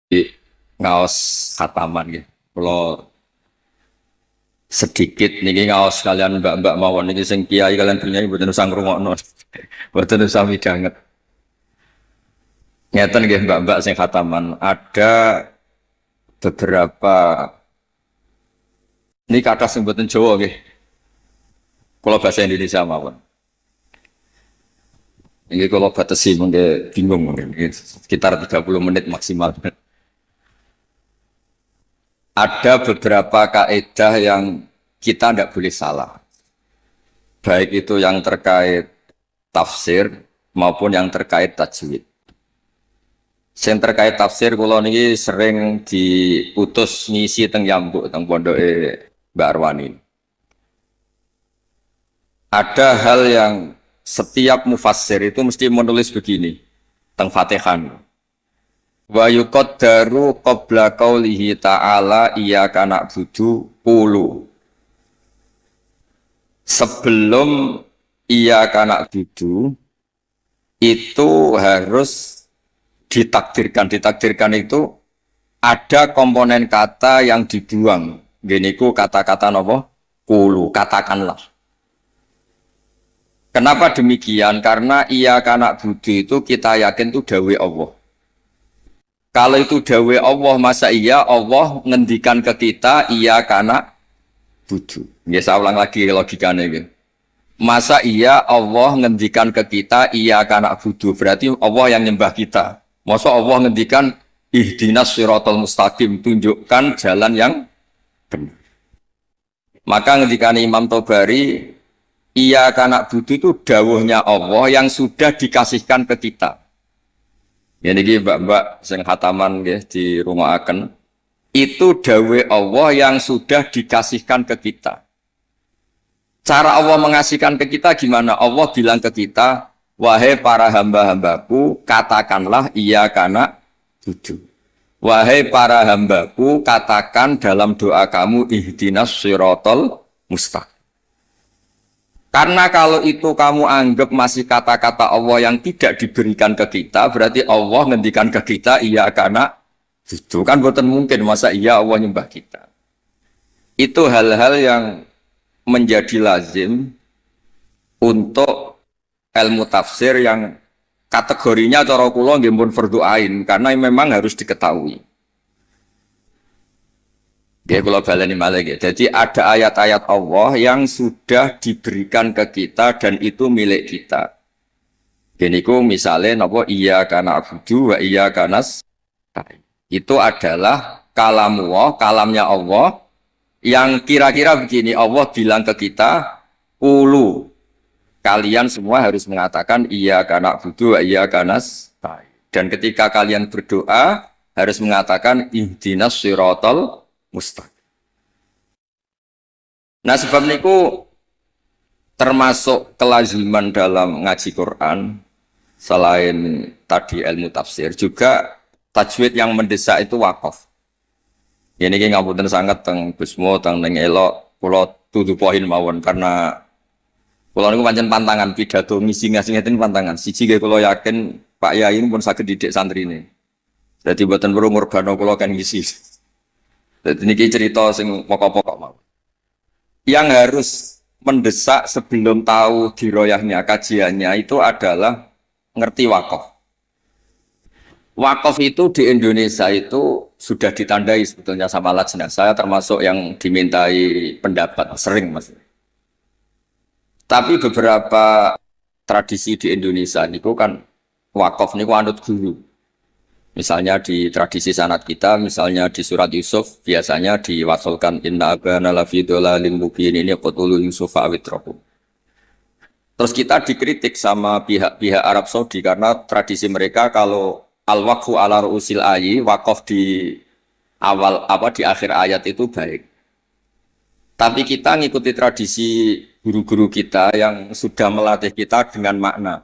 Di ngaos khataman gitu. Kalau sedikit niki ngaos kalian mbak-mbak mawon niki sing kiai kalian punya mboten usah ngrungokno. Mboten usah midanget. Ngeten nggih mbak-mbak sing khataman, ada beberapa ini kata sing mboten Jawa nggih. Kalau bahasa Indonesia mawon. Ini kalau batasi mungkin bingung mungkin sekitar 30 menit maksimal. Ada beberapa kaidah yang kita tidak boleh salah. Baik itu yang terkait tafsir maupun yang terkait tajwid. Yang terkait tafsir kula niki sering diutus ngisi teng Yambuk teng pondoke Mbak Arwani. Ada hal yang setiap mufassir itu mesti menulis begini teng Fatihah. Wa yuqaddaru qabla qaulihi ta'ala iyyaka na'budu qulu. Sebelum iyyaka na'budu itu harus ditakdirkan itu ada komponen kata yang dibuang. Gini ku kata-kata nopo kulu, katakanlah. Kenapa demikian? Karena iya kanak budi itu kita yakin itu dawe Allah. Kalau itu dawe Allah, masa iya Allah ngendikan ke kita iya kanak budu. Ya saya ulang lagi logikanya gitu. Masa iya Allah ngendikan ke kita iya kanak budu, berarti Allah yang nyembah kita. Masa Allah ngendikan ihdinas siratal mustaqim, tunjukkan jalan yang benar. Maka ngendikan Imam Tobari, iya kanak budu itu dawuhnya Allah yang sudah dikasihkan ke kita. Ya niki mbak-mbak sing khataman nggih dirungokaken. Itu dawuh Allah yang sudah dikasihkan ke kita. Cara Allah mengasihkan ke kita gimana? Allah bilang ke kita, wahai para hamba-hambaku, katakanlah iya kana budu. Wahai para hambaku, katakan dalam doa kamu ihdinas sirotol mustaqim. Karena kalau itu kamu anggap masih kata-kata Allah yang tidak diberikan ke kita, berarti Allah ngendikan ke kita iya kana budu. Kan bukan mungkin masa iya Allah nyembah kita. Itu hal-hal yang menjadi lazim untuk ilmu tafsir yang kategorinya cara kula nggih pun fardhu ain karena memang harus diketahui. Ya kula baleni malih nggih. Jadi ada ayat-ayat Allah yang sudah diberikan ke kita dan itu milik kita. Geniku misalnya napa iya kana abudu wa iya kanas itu adalah kalamullah, kalamnya Allah yang kira-kira begini, Allah bilang ke kita, ulu, kalian semua harus mengatakan iya kana budu, iya kanas. Dan ketika kalian berdoa, harus mengatakan ihdinas sirotol mustaqim. Nah sebab niku termasuk kelaziman dalam ngaji Quran, selain tadi ilmu tafsir, juga tajwid yang mendesak itu wakaf. Ini ngapunten sangat teng Gusmo teng ning elok kula tutu poin mawon karena kula niku pancen pantangan pidato misi ngasih ngeten pantangan. Siji nggih kula yakin Pak Yai pun saged didik santrine. Dadi mboten perlu ngurbano kula kan ngisi. Dadi niki cerita sing pokok-pokok mawon. Yang harus mendesak sebelum tahu diroyahnya kajiannya itu adalah ngerti wakaf. Wakaf itu di Indonesia itu sudah ditandai sebetulnya sama lajnah. Saya termasuk yang dimintai pendapat sering mas. Tapi beberapa tradisi di Indonesia itu kan wakaf niku anut guru. Misalnya di tradisi sanad kita, misalnya di surat Yusuf biasanya diwasolkan inna abana lafi dolalin mubin ini qutulu Yusuf awitrohu. Terus kita dikritik sama pihak-pihak Arab Saudi karena tradisi mereka kalau al-waqfu ala ru'usil ayi, wakaf di awal di akhir ayat itu baik. Tapi kita ngikuti tradisi guru-guru kita yang sudah melatih kita dengan makna.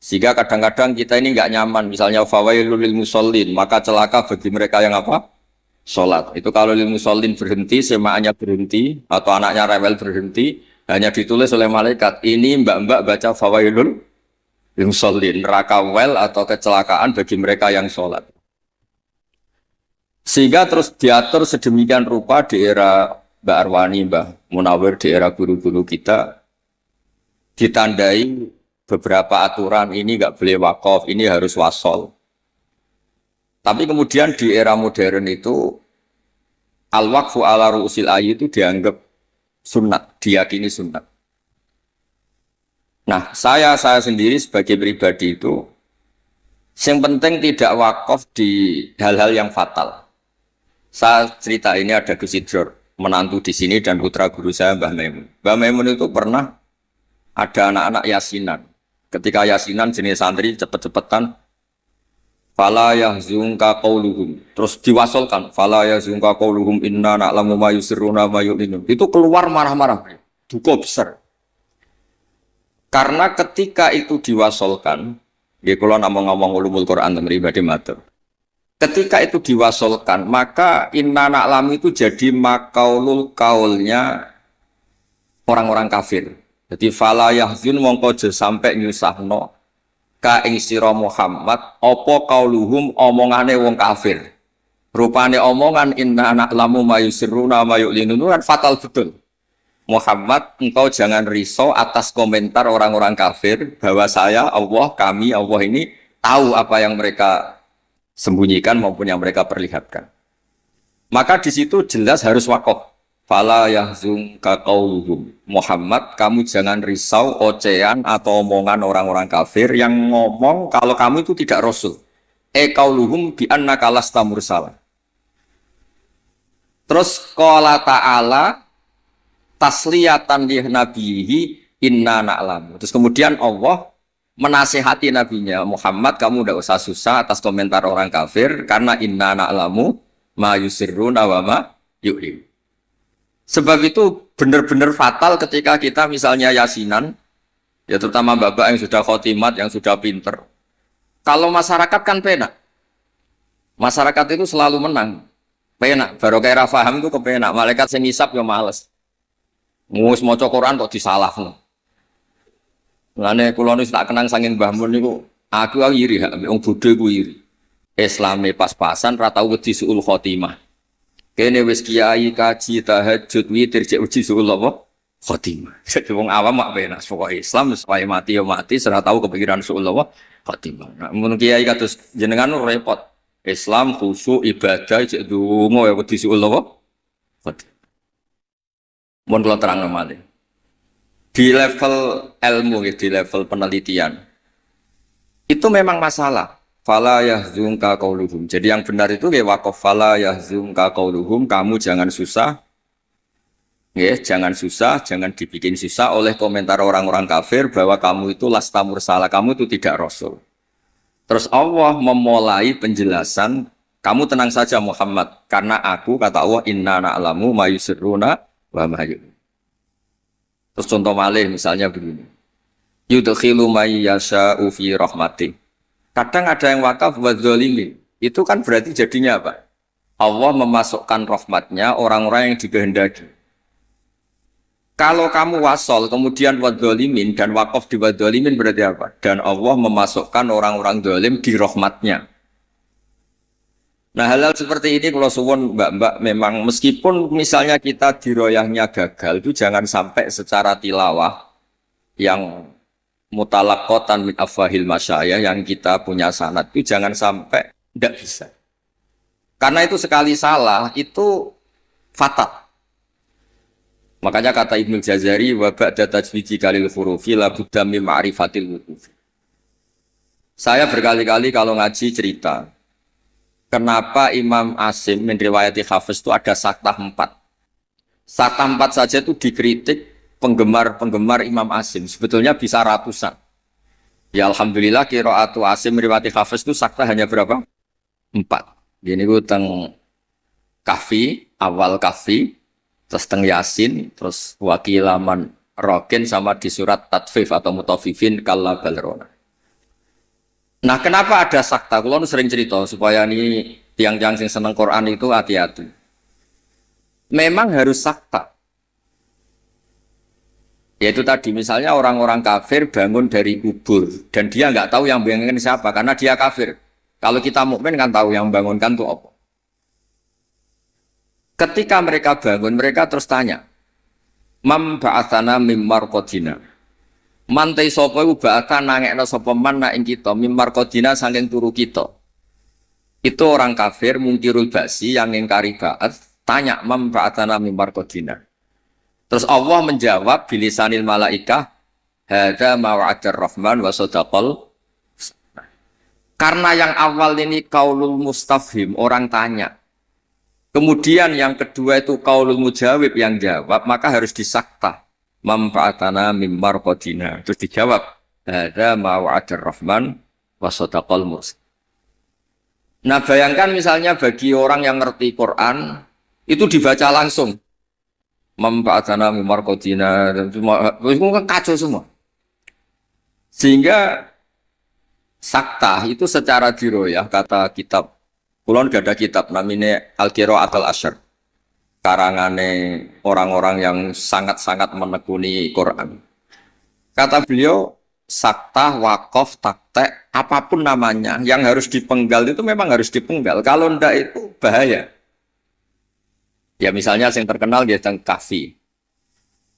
Sehingga kadang-kadang kita ini nggak nyaman. Misalnya fawailul lil musallin, maka celaka bagi mereka yang salat. Itu kalau lil musallin berhenti, semaannya berhenti atau anaknya rewel berhenti, hanya ditulis oleh malaikat. Ini mbak-mbak baca fawailul musallin, neraka wel atau kecelakaan bagi mereka yang sholat. Sehingga terus diatur sedemikian rupa di era Mbak Arwani, Mbah Munawir, di era guru-guru kita, ditandai beberapa aturan, ini nggak boleh wakaf, ini harus wasol. Tapi kemudian di era modern itu, al-waqfu ala ru'usil ayy itu dianggap sunnat, diyakini sunnat. Nah, saya sendiri sebagai pribadi itu, yang penting tidak wakaf di hal-hal yang fatal. Saya cerita ini ada Gus Idror, menantu di sini dan putra guru saya Mbah Maimun. Mbah Maimun itu pernah ada anak-anak yasinan. Ketika yasinan jenis santri cepet-cepetan, fala yahzunka qauluhum. Terus diwasolkan, fala yahzunka qauluhum inna na'lamu ma yusirruna ma yu'linun. Itu keluar marah-marah. Duka besar. Karena ketika itu diwasolkan, ya kalau ngomong ulumul Quran dan pribadi matur. Ketika itu diwasolkan, maka inna na'lamu itu jadi makaulul kaulnya orang-orang kafir. Jadi fala yahzun mongko aja sampai nyusahno ka ing sira Muhammad apa kauluhum omongane wong kafir. Rupane omongan inna na'lamu ma yusirruna ma yu'linun kan fatal betul. Muhammad, engkau jangan risau atas komentar orang-orang kafir bahwa saya, Allah, kami, Allah ini tahu apa yang mereka sembunyikan maupun yang mereka perlihatkan. Maka di situ jelas harus wakaf. Fala yahzunka qauluhum. Muhammad, kamu jangan risau ocehan atau omongan orang-orang kafir yang ngomong kalau kamu itu tidak rasul. Qauluhum bi annaka lasta mursala. Terus qala ta'ala tasliyatan li nabihi inna na'lamu. Terus kemudian Allah menasihati nabinya, Muhammad kamu tidak usah susah atas komentar orang kafir karena inna na'lamu ma yusirruna wa ma yu'lim. Sebab itu benar-benar fatal ketika kita misalnya yasinan, ya terutama bapak yang sudah khotimat, yang sudah pinter. Kalau masyarakat kan penak. Masyarakat itu selalu menang. Penak, baru kayak faham itu kepenak. Malaikat sing ngisap ya males. Ngus maca Quran kok disalahno. Lane kula niku tak kenang saking Mbah Mun niku, aku iri hak wong bodho iku iri. Islame pas-pasan ra tau wedi suul khotimah. Kene wis kiai kaji tahajud witir cek wedi suul apa? Khotimah. Jadi wong awam mak penak pokoke Islam supaya mati ya mati, ora tau kepikiran suul apa? Khotimah. Nah, mun kiai kados jenengan repot. Islam khusyuk ibadah cek donga ya wedi suul apa? Khotimah. Mohon kalau terang nomali. Di level ilmu, di level penelitian, itu memang masalah. Fala yahzunka qauluhum. Jadi yang benar itu ya waqaf fala yahzunka qauluhum. Kamu jangan susah, ya jangan susah, jangan dibikin susah oleh komentar orang-orang kafir bahwa kamu itu lasta mursala, kamu itu tidak rasul. Terus Allah memulai penjelasan, kamu tenang saja Muhammad, karena aku kata Allah inna na'lamu ma yusirruna wa ma yu'lin. Terus contoh malih misalnya begini. Yudkhilu may yasha'u fi rahmati. Kadang ada yang wakaf wa dzalimin. Itu kan berarti jadinya apa? Allah memasukkan rahmatnya orang-orang yang dikehendaki. Kalau kamu wasol kemudian wa dzalimin dan wakaf di wa dzalimin berarti apa? Dan Allah memasukkan orang-orang zalim di rahmatnya. Nah hal-hal seperti ini kalau suwun mbak-mbak memang meskipun misalnya kita diroyahnya gagal itu jangan sampai secara tilawah yang mutalakotan min afwahil masyayah yang kita punya sanad itu jangan sampai tidak bisa. Karena itu sekali salah itu fatal. Makanya kata Ibnu Jazari wa ba'da tajwidi kalil hurufi la budda min ma'rifatil wuqufi. Saya berkali-kali kalau ngaji cerita kenapa Imam Asim meriwayati Hafiz itu ada saktah 4. Saktah 4 saja itu dikritik penggemar-penggemar Imam Asim. Sebetulnya bisa ratusan. Ya Alhamdulillah qiraatu Asim meriwayati Hafiz itu saktah hanya berapa? 4. Ini itu teng Kahfi, awal Kahfi, terus teng Yasin, terus wakilaman Rokin sama di surat Tatfif atau Mutafifin kalla balrona. Nah, kenapa ada sakta? Kalau sering cerita supaya ini tiang-tiang yang seneng Quran itu hati-hati. Memang harus sakta. Yaitu tadi misalnya orang-orang kafir bangun dari kubur dan dia nggak tahu yang bangunkan siapa karena dia kafir. Kalau kita mukmin kan tahu yang bangunkan itu apa. Ketika mereka bangun, mereka terus tanya, "Mam ba'atsana mim marqadina." Mantai sapa iku ba'atha nangekno sapa man ing kita mim marqadina saking turu kita. Itu orang kafir mungkirul ba'si yang ingkari ba'at, tanya mam ba'atsana mim marqadina. Terus Allah menjawab bilisanil malaikah, hadza ma wa'adar rahman wa sadaqal. Karena yang awal ini kaulul mustafhim, orang tanya. Kemudian yang kedua itu kaulul mujawib yang jawab, maka harus disakta. Manfaatana mimmar qadina. Terus dijawab, hadza ma wa'adar rahman wa sadaqal mursalin. Nah, bayangkan misalnya bagi orang yang ngerti Quran, itu dibaca langsung. Manfaatana mimmar qadina, itu kan kacau semua. Sehingga sakta itu secara diroyah, kata kitab kulon gak ada kitab namanya Al-Qira'at al-Asyr, karangane orang-orang yang sangat-sangat menekuni Quran. Kata beliau, sakta, wakof, taktek, apapun namanya yang harus dipenggal itu memang harus dipenggal. Kalau ndak itu bahaya. Ya misalnya yang terkenal dia tentang kahfi.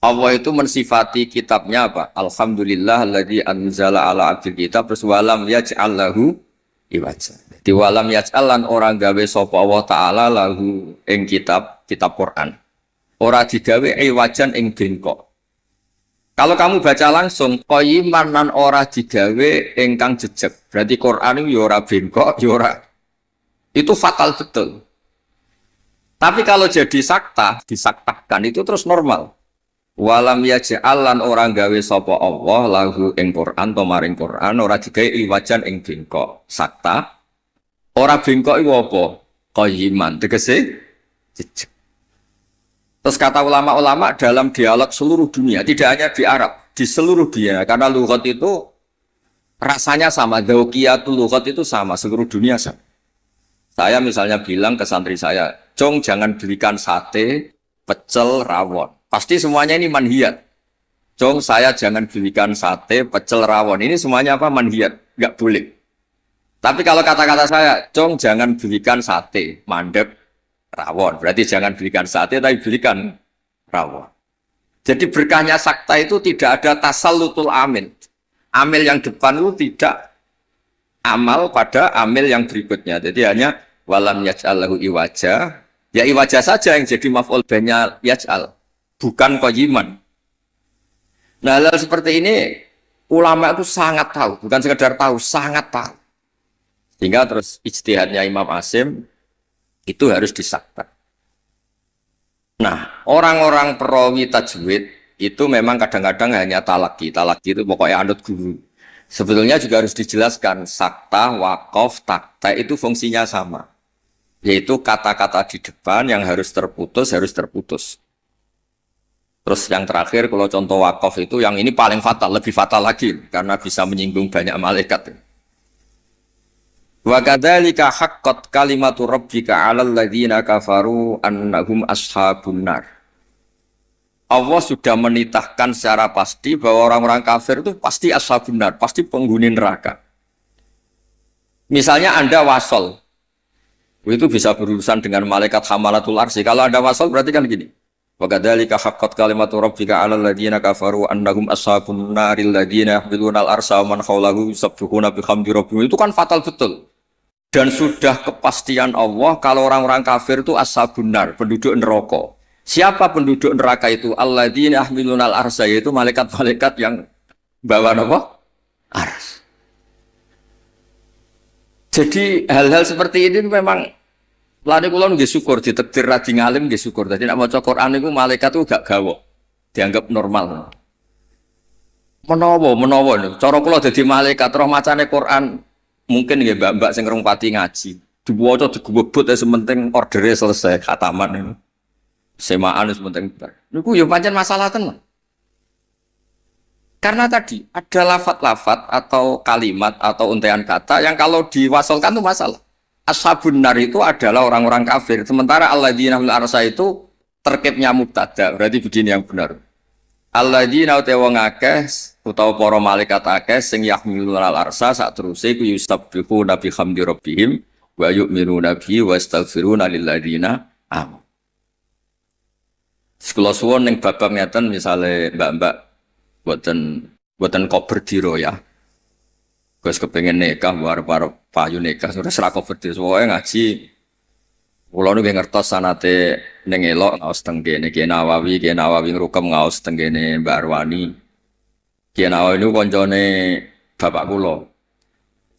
Allah itu mensifati kitabnya apa? Alhamdulillah alladzi anzala ala abdil kitab terus walam yaj'al lahu iwaja. Di walam yaj'al lan orang gawe sapa Allah taala lahu ing kitab Quran. Ora digawe iwajan ing bengkok. Kalau kamu baca langsung qayyiman lan ora digawe ingkang jejeg. Berarti Quran itu ya ora bengkok, ya ora. Itu fatal betul. Tapi kalau jadi sakta, disaktahkan itu terus normal. Walam yaj'al lan orang gawe sapa Allah lahu ing Quran to maring Quran ora digawe iwajan ing bengkok. Sakta ora bengkok iku apa? Qayyiman tegese jejeg. Terus kata ulama-ulama dalam dialog seluruh dunia, tidak hanya di Arab, di seluruh dunia, karena lughat itu rasanya sama, dzauqiyatul lughat itu sama, seluruh dunia sama. Saya misalnya bilang ke santri saya, "Cong jangan belikan sate, pecel, rawon." Pasti semuanya ini manhiyat. Cong, saya jangan belikan sate, pecel, rawon. Ini semuanya apa? Manhiyat. Nggak boleh. Tapi kalau kata-kata saya, Cong, jangan belikan sate, mandek, rawon. Berarti jangan belikan sate, tapi belikan rawon. Jadi berkahnya sakta itu tidak ada tasallutul amil. Amil yang depan itu tidak amal pada amil yang berikutnya. Jadi hanya walam yaj'al lahu iwaja. Ya iwaja saja yang jadi maf'ul bihnya yaj'al. Bukan qayyiman. Nah, hal seperti ini ulama itu sangat tahu, bukan sekedar tahu, sangat tahu. Sehingga terus ijtihadnya Imam Asim itu harus disakta. Nah, orang-orang perawi tajwid itu memang kadang-kadang hanya talaki. Talaki itu pokoknya anut guru. Sebetulnya juga harus dijelaskan sakta, wakof, takta itu fungsinya sama. Yaitu kata-kata di depan yang harus terputus, harus terputus. Terus yang terakhir kalau contoh wakof itu yang ini paling fatal, lebih fatal lagi karena bisa menyinggung banyak malaikat. Wa kadzalika haqqat kalimatu rabbika 'alal ladzina kafaru annahum ashabun nar. Allah sudah menitahkan secara pasti bahwa orang-orang kafir itu pasti ashabun nar, pasti penghuni neraka. Misalnya Anda wasol, itu bisa berurusan dengan malaikat hamalatul arsy. Kalau Anda wasol berarti kan gini. Wa kadzalika haqqat kalimatu rabbika 'alal ladzina kafaru annahum ashabun naril ladzina yahmiluna al-arsha wa man hawlahu yusabbihuna bihamdi rabbihim. Itu kan fatal betul. Dan sudah kepastian Allah kalau orang-orang kafir itu ashabun nar, penduduk neraka. Siapa penduduk neraka itu? Alladzina yahmiluna al-arsha, yaitu malaikat-malaikat yang bawa apa? Ars. Jadi hal-hal seperti ini memang lani kula nggih syukur ditakdir radi ngalim nggih syukur. Dadi nek maca Quran niku malaikat itu gak gawok. Dianggap normal. Menawa niku. Cara kula dadi malaikat roh macane Quran mungkin nggih mbak-mbak sing ngrungpati ngaji. Diwaca digebut ya sementing ordere selesai khataman niku. Semaan sementing bar. Niku ya pancen masalah tenan. Karena tadi ada lafat-lafat atau kalimat atau untaian kata yang kalau diwasolkan itu masalah. Ashabun nar itu adalah orang-orang kafir. Sementara alladzina fil arsy itu terkibnya mubtada. Berarti begini yang benar. Alladzina wong akeh utawa para malaikat akeh sing yahmiluna al-arsy sak teruse ku yusabbihuna bihamdi rabbihim wa yu'minuna bihi wa yastaghfiruna lil ladzina amanu. Sekolah suwon yang babak ngeten misalnya mbak-mbak buatan kober diro ya. Gus kepengen nikah, war payu nikah, sudah serak kober diro. Soalnya ngaji, pulau nu ngertos sanate neng elok ngaos tenggene, Kiai Nawawi ngerukem ngaos tenggene Mbak Arwani. Kiai Nawawi nu koncone bapak kulo.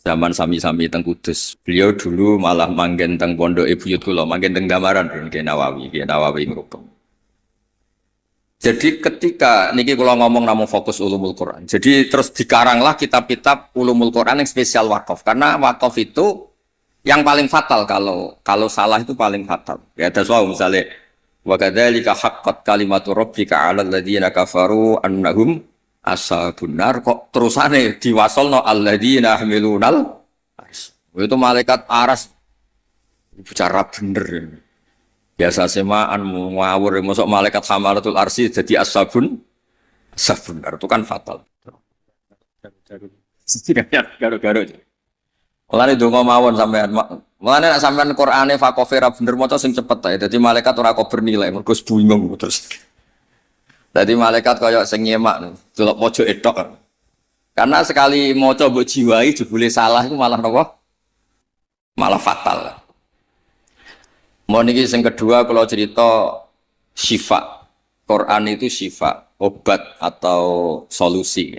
Zaman sami-sami teng Kudus. Beliau dulu malah manggen teng pondok Buyut kulo, manggen teng Damaran Kiai Nawawi ngerukem. Jadi ketika niki kalau ngomong namun fokus ulumul Quran. Jadi terus dikaranglah kitab-kitab ulumul Quran yang spesial wakaf. Karena wakaf itu yang paling fatal kalau salah itu paling fatal. Ya ada soal misalnya wa kadzalika haqqat kalimatu rabbika 'alal ladzina kafaru annahum ashabun nar kok terusane diwasolno alladzina hamilunal ars. Itu malaikat aras bicara bener. Biasa semaan ngawur masuk malaikat hamalatul arsi jadi ashabun itu kan fatal. Garo-garo. Mulane donga mawon sampean. Mulane nek sampean Qur'ane fakofera bener maca sing cepet ae. Dadi malaikat ora kok bernilai mergo bingung terus. Dadi malaikat kaya sing nyemak delok pojok etok. Karena sekali maca mbok jiwai jebule salah itu malah napa? Malah fatal. Mau niki sing kedua kalau cerita syifa. Quran itu syifa, obat atau solusi.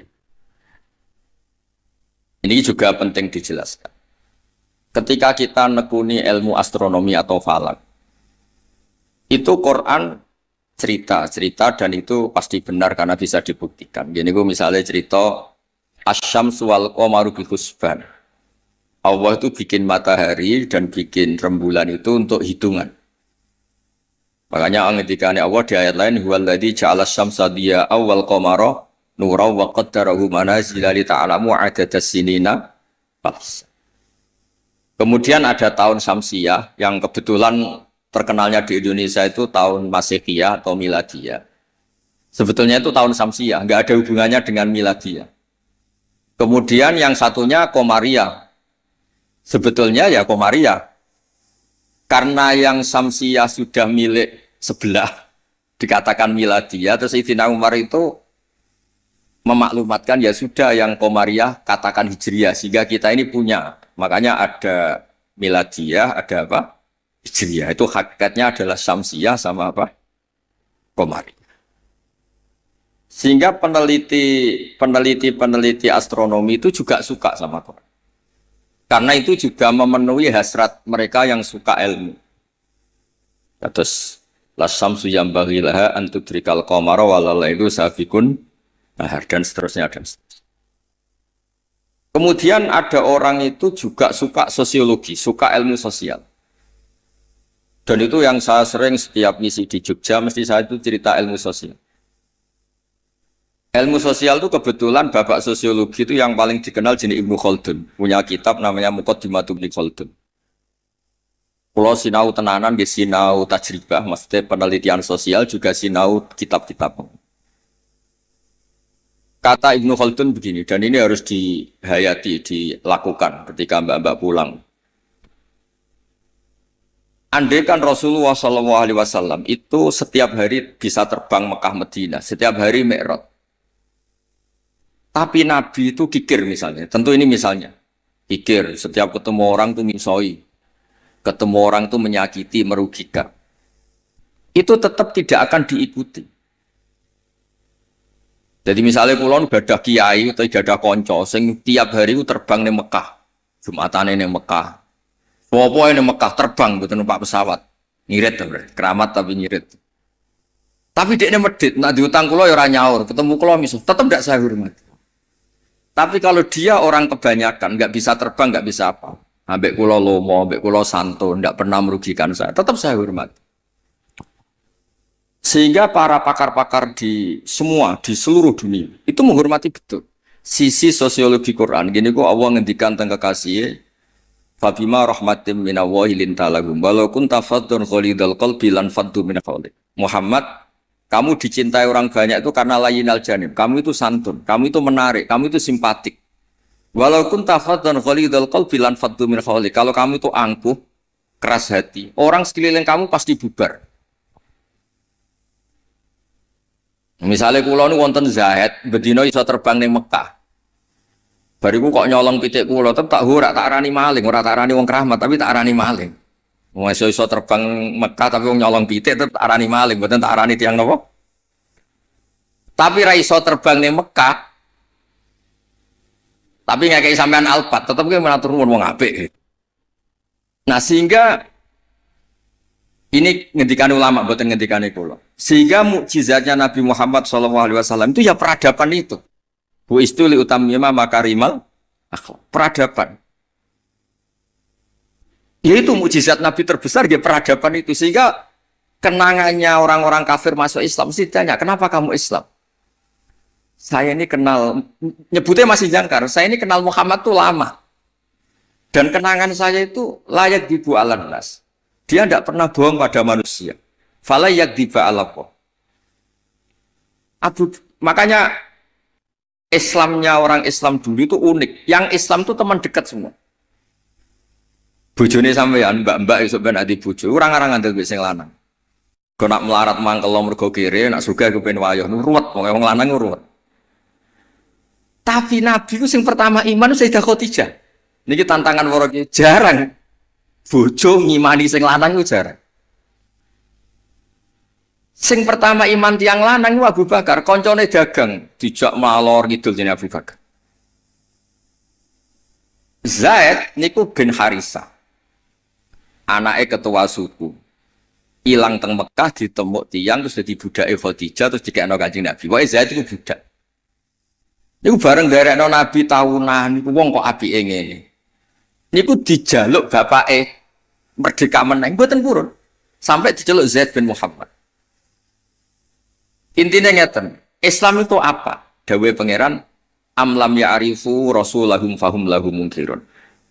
Ini juga penting dijelaskan. Ketika kita nekuni ilmu astronomi atau falak, itu Quran cerita dan itu pasti benar karena bisa dibuktikan. Gini gue misalnya cerita Asyamsu wal qamaru bil husban. Allah itu bikin matahari dan bikin rembulan itu untuk hitungan. Makanya ketika Allah di ayat lain huwallazi ja'ala syamsa diya'aw wal qamara nuran wa qaddarahu manazila li ta'lamu 'adadas sinina. Kemudian ada tahun Syamsiyah yang kebetulan terkenalnya di Indonesia itu tahun Masehiyah atau Miladiyah. Sebetulnya itu tahun Syamsiyah, enggak ada hubungannya dengan Miladiyah. Kemudian yang satunya Qamariyah. Sebetulnya ya Qamariyah. Karena yang Syamsiyah sudah milik sebelah dikatakan Miladiyah, terus Sayyidina Umar itu memaklumatkan ya sudah yang Qamariyah katakan Hijriyah sehingga kita ini punya. Makanya ada Miladiyah, ada apa? Hijriyah. Itu hakikatnya adalah Syamsiyah sama apa? Qamariyah. Sehingga peneliti astronomi itu juga suka sama Quran. Karena itu juga memenuhi hasrat mereka yang suka ilmu. Terus lasamsu yambaghi laha an tudrikal qamara wal lailu sabiqun nahar dan seterusnya dan seterusnya. Kemudian ada orang itu juga suka sosiologi, suka ilmu sosial. Dan itu yang saya sering setiap misi di Jogja mesti saya itu cerita ilmu sosial. Ilmu sosial itu kebetulan bapak sosiologi itu yang paling dikenal jenis Ibnu Khaldun. Punya kitab namanya Muqaddimatu Ibnu Khaldun. Kalau sinau tenanan, dia sinau tajribah, maksudnya penelitian sosial juga sinau kitab-kitab. Kata Ibnu Khaldun begini, dan ini harus dihayati, dilakukan ketika mbak-mbak pulang. Andai kan Rasulullah SAW itu setiap hari bisa terbang Mekah Madinah, setiap hari Mi'raj. Tapi Nabi itu kikir misalnya, tentu ini misalnya, kikir, setiap ketemu orang itu misoi, ketemu orang itu menyakiti, merugikan. Itu tetap tidak akan diikuti. Jadi misalnya kulon gadah kiai atau gadah konco, sing tiap hari itu terbang di Mekah, Jumatan ini Mekah, Popo ini Mekah terbang gitu numpak pesawat, ngirit keramat tapi ngirit. Tapi dia medit, nak diutang kulo ya ora nyaur, ketemu kulo misuh, tetap tidak saya hormat. Tapi kalau dia orang kebanyakan, nggak bisa terbang, nggak bisa apa, ambek kulo lomo, ambek kulo santo, nggak pernah merugikan saya, tetap saya hormat. Sehingga para pakar-pakar di seluruh dunia itu menghormati betul sisi sosiologi Quran. Gini kok Allah ngendikan tentang kekasih, Fabima rahmatim minallahi lintalagum walau kunta faddun ghalidhal qalbi lan faddu min hawlik. Muhammad, kamu dicintai orang banyak itu karena layinal janib. Kamu itu santun, kamu itu menarik, kamu itu simpatik. Walau kunta faddun ghalidhal qalbi lan faddu min hawlik. Kalau kamu itu angkuh, keras hati, orang sekeliling kamu pasti bubar. Misalnya kula nu wonten Zaid, bedino iso terbang ning Mekah. Bariku kok nyolong pitik kula, tetep tak ora tak arani maling, ora tak arani wong keramat, tapi tak arani maling. Wong iso terbang Mekah tapi wong nyolong pitik tetep tak arani maling, mboten tak arani tiyang napa? Tapi ra iso terbang ning Mekah. Tapi ngekei sampean alpat, tetep ki matur nuwun wong apik. Nah, sehingga ini ngendikan ulama, bukan ngendikan kula. Sehingga mukjizatnya Nabi Muhammad SAW itu ya peradaban itu. Bu istuli utamima makarimal akhlak. Peradaban. Yaitu mukjizat Nabi terbesar ya peradaban itu. Sehingga kenangannya orang-orang kafir masuk Islam mesti tanya, kenapa kamu Islam? Saya ini kenal, nyebutnya masih jangkar, saya ini kenal Muhammad tuh lama. Dan kenangan saya itu layak dibu alan nas. Dia tidak pernah bohong pada manusia. Fala yakdiba alaqo. Makanya Islamnya orang Islam dulu itu unik. Yang Islam itu teman dekat semua. Bojone sampean, mbak-mbak iso ben ati bojo, orang-orang ngandel wis sing lanang. Kok nak melarat mangkel mergo kere, nak sugih kepen wayah, ruwet wong lanang ruwet. Tapi Nabi itu sing pertama iman Sayyidah Khadijah. Niki tantangan waro jarang. Bojo ngimani sing lanang itu jarang. Sing pertama iman tiang lanang itu Abu Bakar, koncone dagang, dijak malor ngidul jenenge Abu Bakar. Zaid niku bin Harisah. Anake ketua suku. Ilang teng Mekah ditemuk tiang terus dadi budake Khadijah terus dikekno Kanjeng Nabi. Pokoke Zaid iku budak. Niku bareng nderekno Nabi tahunan niku wong kok apike ngene. Niku dijaluk bapake merdeka meneng mboten purun. Sampai diceluk Zaid bin Muhammad. Intinya ngeten, Islam itu apa? Dawe pangeran amlam ya'rifu rasulahum fahum lahum munkirun.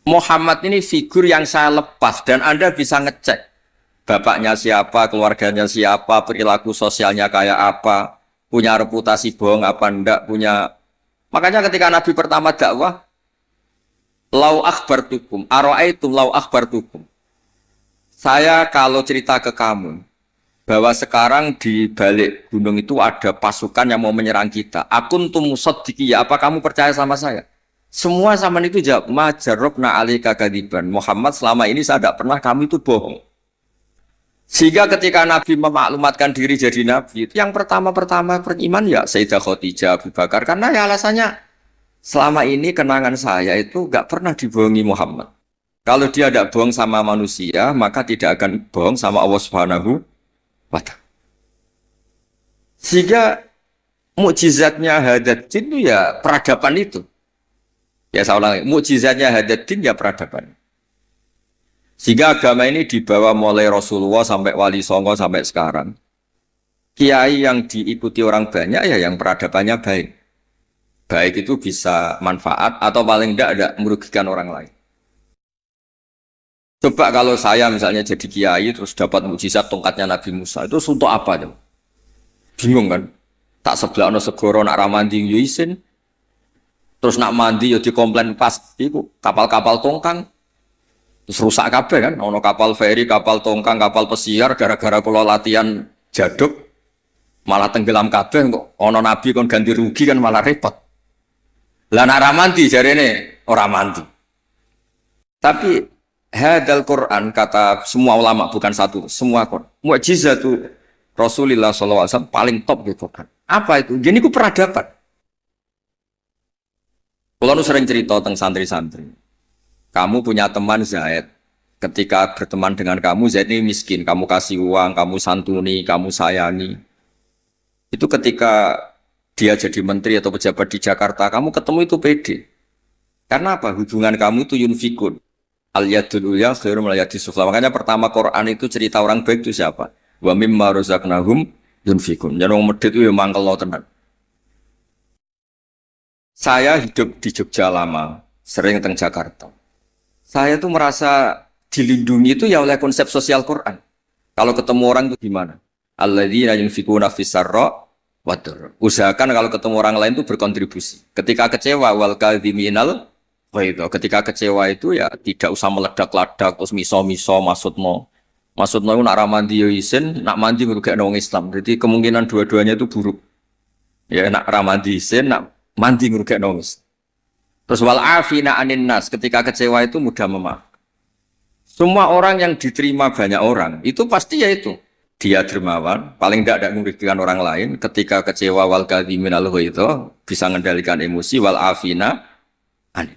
Muhammad ini figur yang saya lepas dan Anda bisa ngecek bapaknya siapa, keluarganya siapa, perilaku sosialnya kayak apa, punya reputasi bohong apa enggak, punya. Makanya ketika Nabi pertama dakwah, lau akhbartukum, ara'aitum lau akhbartukum. Saya kalau cerita ke kamu bahwa sekarang di balik gunung itu ada pasukan yang mau menyerang kita. Akun tumusaddiqi, apa kamu percaya sama saya? Semua zaman itu jawab, majarobna alika kadiban. Muhammad selama ini saya tidak pernah kami itu bohong. Sehingga ketika Nabi memaklumatkan diri jadi Nabi, yang pertama-pertama beriman ya Sayyidah Khadijah, Abu Bakar. Karena ya alasannya, selama ini kenangan saya itu gak pernah dibohongi Muhammad. Kalau dia tidak bohong sama manusia, maka tidak akan bohong sama Allah Subhanahu wa Ta'ala. Sehingga mukjizatnya Hadaddin itu ya peradaban itu. Ya saya ulangi, mukjizatnya Hadaddin ya peradaban. Sehingga agama ini dibawa mulai Rasulullah sampai Wali Songo sampai sekarang. Kiai yang diikuti orang banyak ya yang peradabannya baik. Baik itu bisa manfaat atau paling tidak merugikan orang lain. Coba kalau saya misalnya jadi kiai terus dapat mukjizat tongkatnya Nabi Musa, itu untuk apa? Tuh? Bingung kan? Tak sebelah no segoro nak ramandi yuisin, terus nak mandi yo dikomplain pas itu kapal-kapal tongkang. Terus rusak kabeh kan, ono kapal feri, kapal tongkang, kapal pesiar gara-gara kula latihan jaduk malah tenggelam kabeh kok ono nabi kon ganti rugi kan malah repot. Lah nek ora mandi jarene ora mandi. Tapi hadal Quran kata semua ulama bukan satu, semua Quran. Mukjizatu Rasulullah SAW paling top gitu kan. Apa itu? Jadi ku peradaban. Kulo nu sering cerita tentang santri-santri. Kamu punya teman Zaid, ketika berteman dengan kamu, Zaid ini miskin, kamu kasih uang, kamu santuni, kamu sayangi. Itu ketika dia jadi menteri atau pejabat di Jakarta, kamu ketemu itu pede. Karena apa? Hubungan kamu itu yunfikun. Al-yadul ulya khairum al-yadis sufla. Makanya pertama Quran itu cerita orang baik itu siapa? Wa mimma razaqnahum yunfikun. Jadi orang medit itu yang mangkel lo tenan. Saya hidup di Jogja lama, sering teng Jakarta. Saya tuh merasa dilindungi itu ya oleh konsep sosial Quran. Kalau ketemu orang itu gimana? Alladzina yunfikuna fis-sarra wa dharra. Usahakan kalau ketemu orang lain itu berkontribusi. Ketika kecewa wal kadhiminal ghaidha. Ketika kecewa itu ya tidak usah meledak-ledak terus miso-miso maksudno. Maksudno nak ra mandi yo isin, nak mandi ngrugekno wong Islam. Jadi kemungkinan dua-duanya itu buruk. Ya nak ramadisin, nak mandi ngrugekno wis. Terus wal afina anin nas, ketika kecewa itu mudah memaafkan. Semua orang yang diterima banyak orang, itu pasti ya itu. Dia dermawan, paling tidak ada merugikan orang lain. Ketika kecewa wal kadhimin al itu bisa mengendalikan emosi wal afina anin.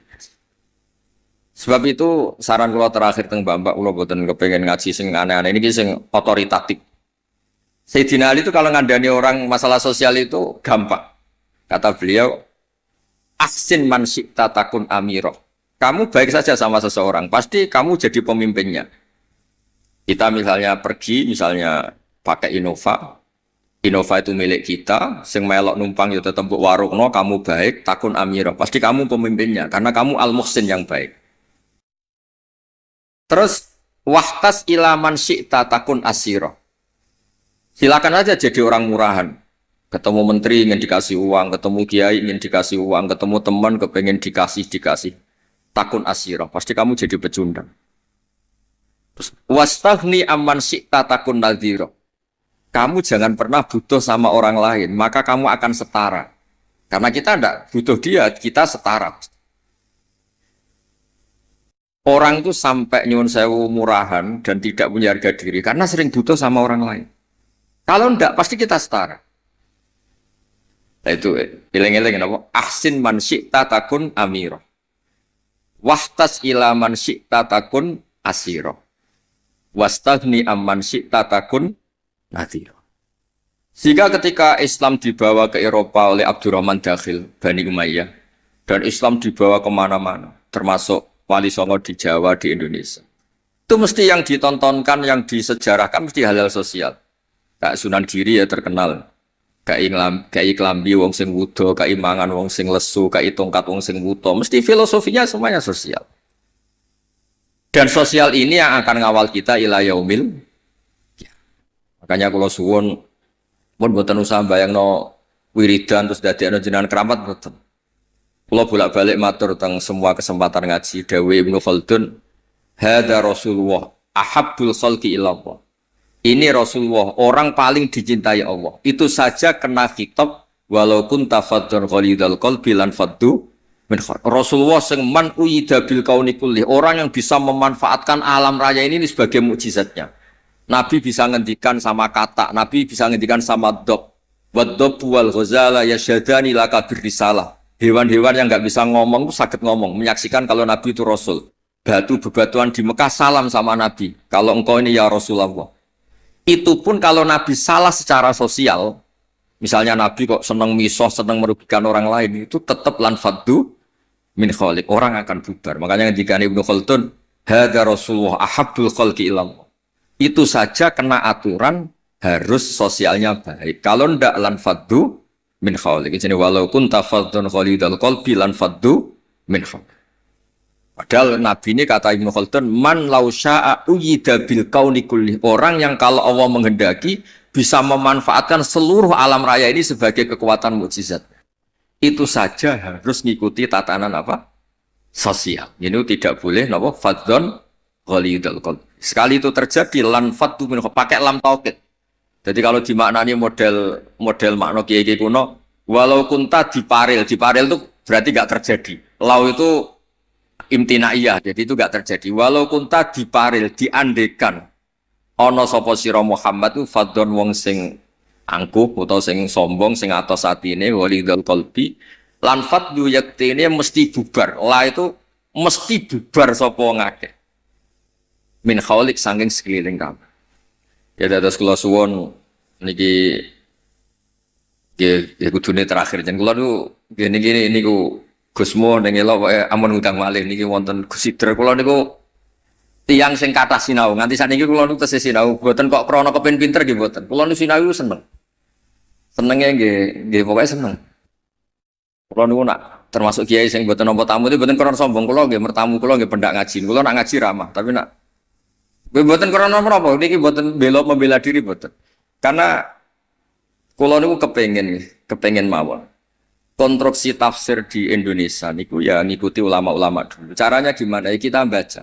Sebab itu saran kula terakhir teng Mbak kula boten kepengen ngaji sing aneh-aneh ini sing otoritatif. Sayyidina Ali itu kalau ngandani orang masalah sosial itu gampang. Kata beliau, ahsin man syi'ta takun amiro. Kamu baik saja sama seseorang, pasti kamu jadi pemimpinnya. Kita misalnya pergi, misalnya pakai Innova. Innova itu milik kita, sing melok numpang ya tetep mbok warungno, kamu baik, takun amiro. Pasti kamu pemimpinnya, karena kamu al-muhsin yang baik. Terus, wahtas ilaman syi'ta takun asiro. Silakan aja jadi orang murahan. Ketemu menteri ingin dikasih uang, ketemu kiai ingin dikasih uang, ketemu teman kepengen dikasih. Takun asiro, pasti kamu jadi pecundang. Wastaghni amman syi'ta takun nadhiro. Kamu jangan pernah butuh sama orang lain, maka kamu akan setara. Karena kita tidak butuh dia, kita setara. Orang itu sampai nyuwun sewu murahan dan tidak punya harga diri karena sering butuh sama orang lain. Kalau tidak, pasti kita setara. Nah itu, ilang-ilang apa? Ahsin man syi'ta takun amiro. Wahtas ila man syi'ta takun asiro. Wastaghni amman syi'ta takun nadhiro. Sehingga ketika Islam dibawa ke Eropa oleh Abdurrahman Dakhil, Bani Umayyah, dan Islam dibawa kemana-mana, termasuk Wali Songo di Jawa, di Indonesia. Itu mesti yang ditontonkan, yang disejarahkan, mesti hal-hal sosial. Kayak Sunan Giri ya terkenal. Kayak klambi wong sing wudo, kayak mangan wong sing lesu, kayak tongkat wong sing wuto. Mesti filosofinya semuanya sosial. Dan sosial ini yang akan ngawal kita ila yaumil. Ya. Makanya kalau suwun pun boten usah bayangno wiridan terus dadekno jenengan keramat boten. Kula bolak-balik matur teng semua kesempatan ngaji dawuh Ibnu Khaldun, hadza Rasulullah ahabbul khalqi ilallah. Ini Rasulullah, orang paling dicintai Allah. Itu saja kena khitab walaupun tafadzun ghalidul qalbi lan faddu min khair. Rasulullah sing man uyida bil kauni kulli, orang yang bisa memanfaatkan alam raya ini sebagai mukjizatnya. Nabi bisa ngendikan sama kata, Nabi bisa ngendikan sama dob. Wad-dob wal ghazala yasyadani laka birrisalah. Hewan-hewan yang enggak bisa ngomong itu sakit ngomong, menyaksikan kalau Nabi itu Rasul. Batu bebatuan di Mekah salam sama Nabi. Kalau engkau ini ya Rasulullah. Itu pun kalau Nabi salah secara sosial, misalnya Nabi kok senang misoh, senang merugikan orang lain, itu tetap lanfaddu min khaliq, orang akan bubar. Makanya ketika Ibnu Khaldun, hadza Rasulullah ahabbul khalqi ilallah. Itu saja kena aturan harus sosialnya baik. Kalau ndak lanfaddu min khaliq. Jadi walaupun tafadzun khalidul qalbi lanfaddu min khaliq. Padahal Nabi ini kata Ibnu Khaldun, man lau sya'a uyida bil kauni kulli. Orang yang kalau Allah menghendaki bisa memanfaatkan seluruh alam raya ini sebagai kekuatan mukjizat. Itu saja harus ngikuti tatanan apa? Sosial. Ini tidak boleh napa fadzon ghalidul qalbi. Sekali itu terjadi lan faddu min pakai lam taukid. Jadi kalau dimaknani model makna kiai kuno, walau kunta diparil itu berarti enggak terjadi. Lau itu imtinaiyah, jadi itu gak terjadi. Walau kunta diparil, diandekan ana sapa sira Muhammad itu fadhon wong sing angkuh atau sing sombong sing atos atine walidul qalbi lan fadhu yaktine mesti bubar. La itu mesti bubar sapa ngakeh. Min khaulik saking sekeliling kamu. Ya dados kula suwun niki ya kudune terakhir jen kula niku gini niku Gusmo ning elok wae amun ngundang malih niki wonten Gus Sidra kula niku tiyang sing kathah sinau nganti sakniki kula niku tesih sinau mboten kok krana kepen pinter nggih mboten kula niku sinau seneng senenge nggih pokoke seneng kula niku nak termasuk kiai sing mboten nampa tamu itu mboten krana sombong kula nggih mertamu kula nggih pendak ngaji kula nak ngaji ramah tapi nak mboten krana napa niki mboten membela diri mboten karena kula niku kepengen mawon konstruksi tafsir di Indonesia niku ya ngikuti ulama-ulama dulu. Caranya gimana? Ya kita baca.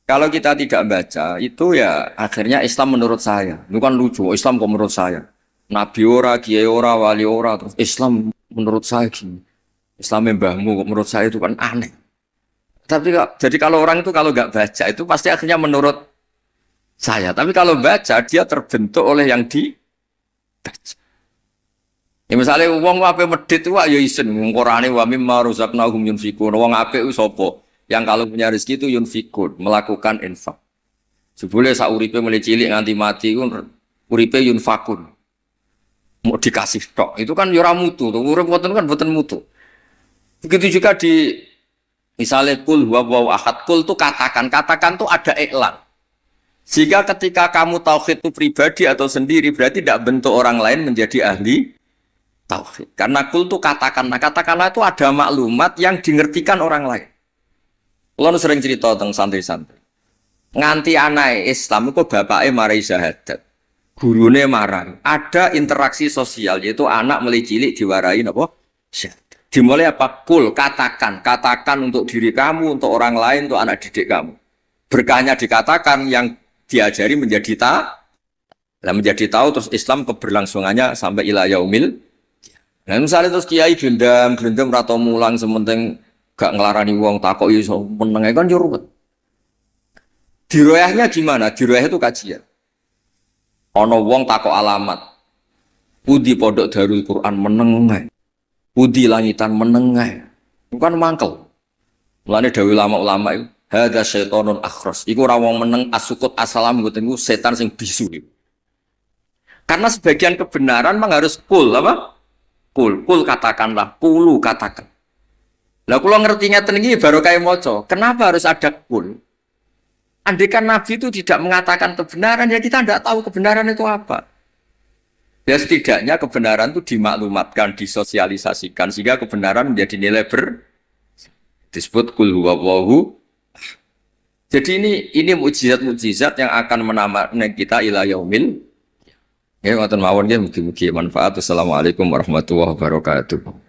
Kalau kita tidak baca, itu ya akhirnya Islam menurut saya. Itu kan lucu, Islam kok menurut saya. Nabi ora, kiai ora, wali ora, terus Islam menurut saya gini. Islam mbahmu kok menurut saya itu kan aneh. Tapi jadi kalau orang itu kalau nggak baca itu pasti akhirnya menurut saya. Tapi kalau baca dia terbentuk oleh yang dibaca. Ya misalnya wong ape medit itu ya isen ngkorane wa mimma razaqnahum yunfikun. Wong apik ku sapa? Yang kalau punya rezeki itu yunfikun, melakukan infak. Jebule sak uripe mulai cilik nganti mati ku uripe yunfakun. Mau dikasih tok. Itu kan ya ora mutu, urip boten kan boten mutu. Begitu juga di misalnya kul huwallahu ahad, kul tuh katakan tuh ada iklan. Jika ketika kamu tauhid itu pribadi atau sendiri berarti tidak bentuk orang lain menjadi ahli tauhid. Karena kul tuh katakanlah itu ada maklumat yang dimengertikan orang lain. Kalau sering cerita tentang santri-santri. Nganti anak Islam itu bapaknya marai syahadat. Gurune marah. Ada interaksi sosial yaitu anak mulai cilik diwarai apa? Syahadat. Dimulai apa? Kul, katakan untuk diri kamu, untuk orang lain, untuk anak didik kamu. Berkahnya dikatakan yang diajari menjadi menjadi tahu terus Islam keberlangsungannya sampai ila yaumil. Nah misalnya terus kiai gelendam atau mulang sementing gak ngelarani wong takok iso meneng kan yo ruwet. Diroyahnya gimana? Diroyah itu kajian. Ono wong takok alamat. Pudi pondok Darul Quran meneng. Pudi langitan meneng. Bukan mangkel. Mulane dawuh ulama-ulama itu hadza syaitonun akhras. Iku ora wong meneng asukut asalam ngoten iku setan sing bisu. Karena sebagian kebenaran memang harus kul apa? Kul katakanlah, kulu katakan. Lah kula ngertinya tengi baru kayak moco. Kenapa harus ada kul? Andaikan Nabi itu tidak mengatakan kebenaran, ya kita tidak tahu kebenaran itu apa. Ya setidaknya kebenaran itu dimaklumatkan, disosialisasikan sehingga kebenaran menjadi nilai disebut kul huwallahu. Jadi ini mukjizat-mukjizat yang akan menambah kita ila yaumil. Ya, ngoten mawon nggih mugi-mugi manfaat. Assalamualaikum warahmatullahi wabarakatuh.